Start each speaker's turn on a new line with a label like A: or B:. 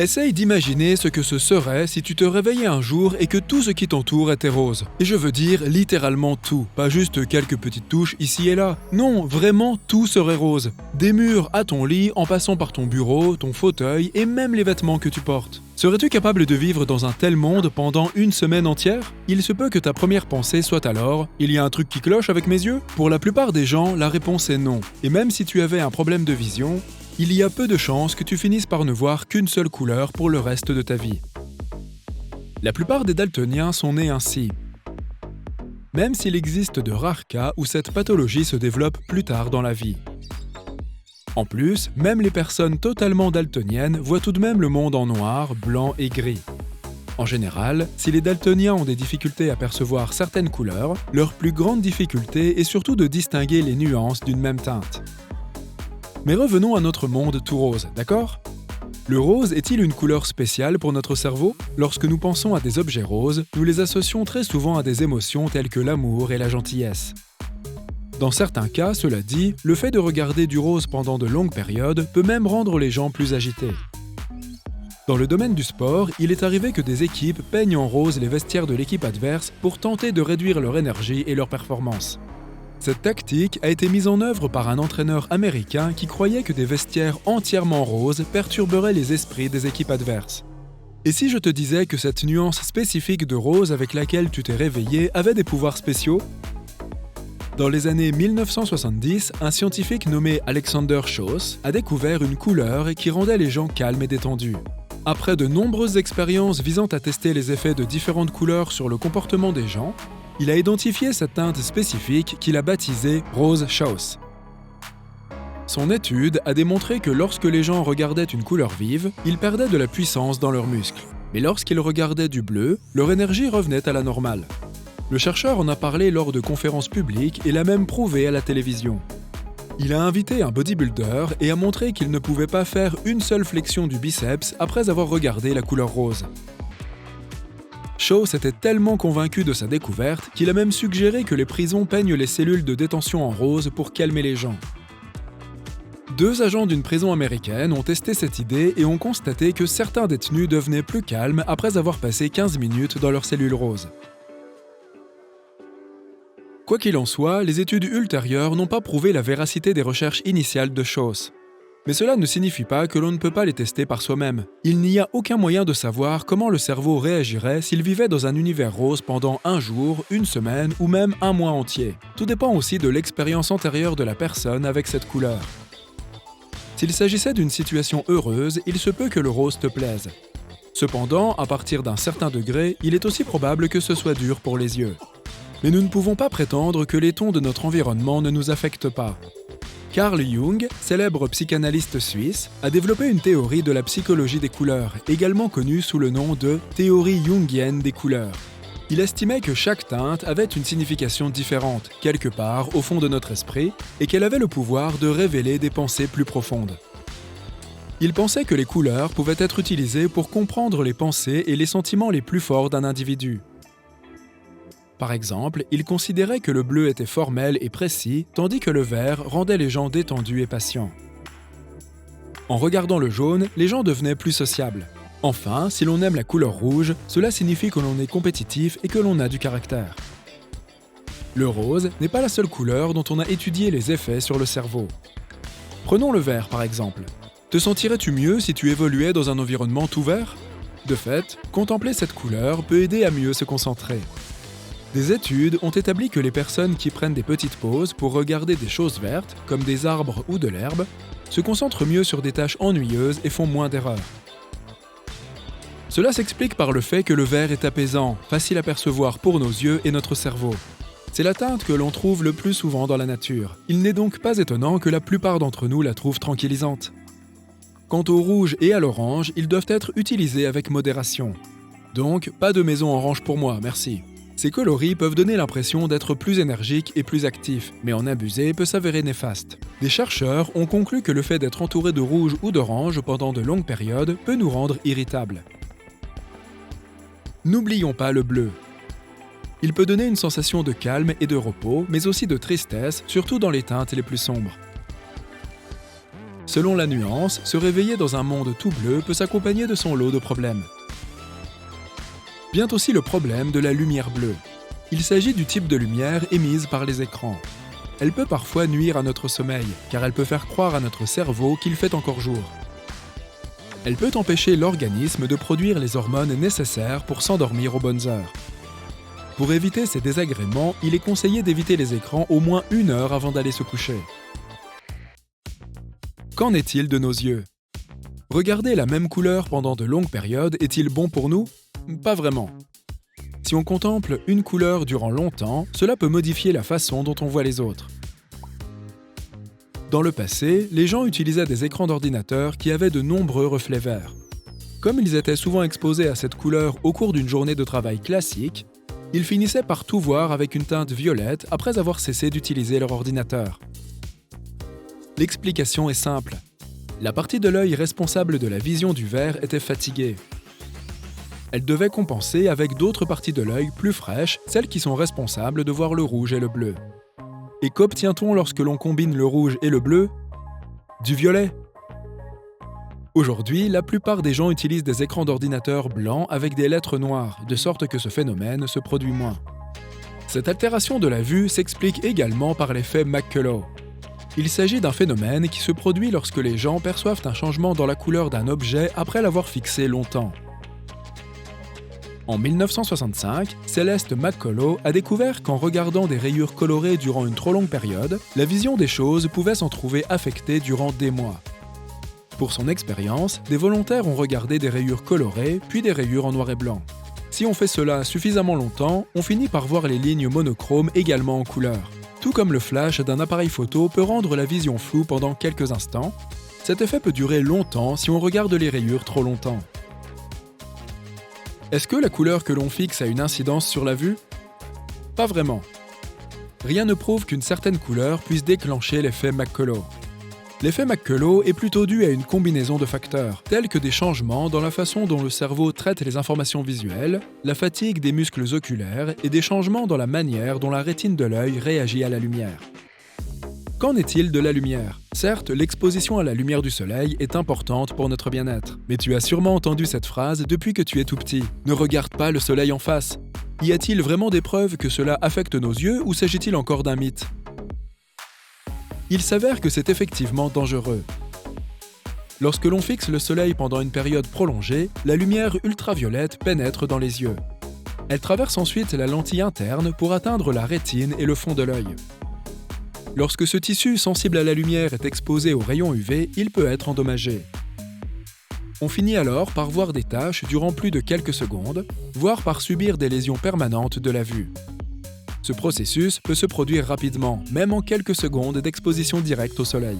A: Essaye d'imaginer ce que ce serait si tu te réveillais un jour et que tout ce qui t'entoure était rose. Et je veux dire littéralement tout, pas juste quelques petites touches ici et là. Non, vraiment tout serait rose. Des murs à ton lit en passant par ton bureau, ton fauteuil et même les vêtements que tu portes. Serais-tu capable de vivre dans un tel monde pendant une semaine entière? Il se peut que ta première pensée soit alors « Il y a un truc qui cloche avec mes yeux ?» Pour la plupart des gens, la réponse est non. Et même si tu avais un problème de vision, il y a peu de chances que tu finisses par ne voir qu'une seule couleur pour le reste de ta vie. La plupart des daltoniens sont nés ainsi. Même s'il existe de rares cas où cette pathologie se développe plus tard dans la vie. En plus, même les personnes totalement daltoniennes voient tout de même le monde en noir, blanc et gris. En général, si les daltoniens ont des difficultés à percevoir certaines couleurs, leur plus grande difficulté est surtout de distinguer les nuances d'une même teinte. Mais revenons à notre monde tout rose, d'accord? Le rose est-il une couleur spéciale pour notre cerveau? Lorsque nous pensons à des objets roses, nous les associons très souvent à des émotions telles que l'amour et la gentillesse. Dans certains cas, cela dit, le fait de regarder du rose pendant de longues périodes peut même rendre les gens plus agités. Dans le domaine du sport, il est arrivé que des équipes peignent en rose les vestiaires de l'équipe adverse pour tenter de réduire leur énergie et leur performance. Cette tactique a été mise en œuvre par un entraîneur américain qui croyait que des vestiaires entièrement roses perturberaient les esprits des équipes adverses. Et si je te disais que cette nuance spécifique de rose avec laquelle tu t'es réveillé avait des pouvoirs spéciaux? Dans les années 1970, un scientifique nommé Alexander Schoss a découvert une couleur qui rendait les gens calmes et détendus. Après de nombreuses expériences visant à tester les effets de différentes couleurs sur le comportement des gens, il a identifié cette teinte spécifique qu'il a baptisée Rose Schoss. Son étude a démontré que lorsque les gens regardaient une couleur vive, ils perdaient de la puissance dans leurs muscles. Mais lorsqu'ils regardaient du bleu, leur énergie revenait à la normale. Le chercheur en a parlé lors de conférences publiques et l'a même prouvé à la télévision. Il a invité un bodybuilder et a montré qu'il ne pouvait pas faire une seule flexion du biceps après avoir regardé la couleur rose. Schoss était tellement convaincu de sa découverte qu'il a même suggéré que les prisons peignent les cellules de détention en rose pour calmer les gens. 2 agents d'une prison américaine ont testé cette idée et ont constaté que certains détenus devenaient plus calmes après avoir passé 15 minutes dans leurs cellules roses. Quoi qu'il en soit, les études ultérieures n'ont pas prouvé la véracité des recherches initiales de Schoss. Mais cela ne signifie pas que l'on ne peut pas les tester par soi-même. Il n'y a aucun moyen de savoir comment le cerveau réagirait s'il vivait dans un univers rose pendant un jour, une semaine ou même un mois entier. Tout dépend aussi de l'expérience antérieure de la personne avec cette couleur. S'il s'agissait d'une situation heureuse, il se peut que le rose te plaise. Cependant, à partir d'un certain degré, il est aussi probable que ce soit dur pour les yeux. Mais nous ne pouvons pas prétendre que les tons de notre environnement ne nous affectent pas. Carl Jung, célèbre psychanalyste suisse, a développé une théorie de la psychologie des couleurs, également connue sous le nom de théorie jungienne des couleurs. Il estimait que chaque teinte avait une signification différente, quelque part au fond de notre esprit, et qu'elle avait le pouvoir de révéler des pensées plus profondes. Il pensait que les couleurs pouvaient être utilisées pour comprendre les pensées et les sentiments les plus forts d'un individu. Par exemple, il considérait que le bleu était formel et précis, tandis que le vert rendait les gens détendus et patients. En regardant le jaune, les gens devenaient plus sociables. Enfin, si l'on aime la couleur rouge, cela signifie que l'on est compétitif et que l'on a du caractère. Le rose n'est pas la seule couleur dont on a étudié les effets sur le cerveau. Prenons le vert par exemple. Te sentirais-tu mieux si tu évoluais dans un environnement tout vert? De fait, contempler cette couleur peut aider à mieux se concentrer. Des études ont établi que les personnes qui prennent des petites pauses pour regarder des choses vertes, comme des arbres ou de l'herbe, se concentrent mieux sur des tâches ennuyeuses et font moins d'erreurs. Cela s'explique par le fait que le vert est apaisant, facile à percevoir pour nos yeux et notre cerveau. C'est la teinte que l'on trouve le plus souvent dans la nature. Il n'est donc pas étonnant que la plupart d'entre nous la trouvent tranquillisante. Quant au rouge et à l'orange, ils doivent être utilisés avec modération. Donc, pas de maison orange pour moi, merci. Ces coloris peuvent donner l'impression d'être plus énergiques et plus actifs, mais en abuser peut s'avérer néfaste. Des chercheurs ont conclu que le fait d'être entouré de rouge ou d'orange pendant de longues périodes peut nous rendre irritables. N'oublions pas le bleu. Il peut donner une sensation de calme et de repos, mais aussi de tristesse, surtout dans les teintes les plus sombres. Selon la nuance, se réveiller dans un monde tout bleu peut s'accompagner de son lot de problèmes. Vient aussi le problème de la lumière bleue. Il s'agit du type de lumière émise par les écrans. Elle peut parfois nuire à notre sommeil, car elle peut faire croire à notre cerveau qu'il fait encore jour. Elle peut empêcher l'organisme de produire les hormones nécessaires pour s'endormir aux bonnes heures. Pour éviter ces désagréments, il est conseillé d'éviter les écrans au moins 1 heure avant d'aller se coucher. Qu'en est-il de nos yeux? Regarder la même couleur pendant de longues périodes est-il bon pour nous? Pas vraiment. Si on contemple une couleur durant longtemps, cela peut modifier la façon dont on voit les autres. Dans le passé, les gens utilisaient des écrans d'ordinateur qui avaient de nombreux reflets verts. Comme ils étaient souvent exposés à cette couleur au cours d'une journée de travail classique, ils finissaient par tout voir avec une teinte violette après avoir cessé d'utiliser leur ordinateur. L'explication est simple. La partie de l'œil responsable de la vision du vert était fatiguée. Elle devait compenser avec d'autres parties de l'œil plus fraîches, celles qui sont responsables de voir le rouge et le bleu. Et qu'obtient-on lorsque l'on combine le rouge et le bleu? Du violet. Aujourd'hui, la plupart des gens utilisent des écrans d'ordinateur blancs avec des lettres noires, de sorte que ce phénomène se produit moins. Cette altération de la vue s'explique également par l'effet McCullough. Il s'agit d'un phénomène qui se produit lorsque les gens perçoivent un changement dans la couleur d'un objet après l'avoir fixé longtemps. En 1965, Celeste McCullough a découvert qu'en regardant des rayures colorées durant une trop longue période, la vision des choses pouvait s'en trouver affectée durant des mois. Pour son expérience, des volontaires ont regardé des rayures colorées, puis des rayures en noir et blanc. Si on fait cela suffisamment longtemps, on finit par voir les lignes monochromes également en couleur. Tout comme le flash d'un appareil photo peut rendre la vision floue pendant quelques instants, cet effet peut durer longtemps si on regarde les rayures trop longtemps. Est-ce que la couleur que l'on fixe a une incidence sur la vue? Pas vraiment. Rien ne prouve qu'une certaine couleur puisse déclencher l'effet McCullough. L'effet McCullough est plutôt dû à une combinaison de facteurs, tels que des changements dans la façon dont le cerveau traite les informations visuelles, la fatigue des muscles oculaires et des changements dans la manière dont la rétine de l'œil réagit à la lumière. Qu'en est-il de la lumière? Certes, l'exposition à la lumière du soleil est importante pour notre bien-être. Mais tu as sûrement entendu cette phrase depuis que tu es tout petit. Ne regarde pas le soleil en face. Y a-t-il vraiment des preuves que cela affecte nos yeux ou s'agit-il encore d'un mythe? Il s'avère que c'est effectivement dangereux. Lorsque l'on fixe le soleil pendant une période prolongée, la lumière ultraviolette pénètre dans les yeux. Elle traverse ensuite la lentille interne pour atteindre la rétine et le fond de l'œil. Lorsque ce tissu sensible à la lumière est exposé aux rayons UV, il peut être endommagé. On finit alors par voir des taches durant plus de quelques secondes, voire par subir des lésions permanentes de la vue. Ce processus peut se produire rapidement, même en quelques secondes d'exposition directe au soleil.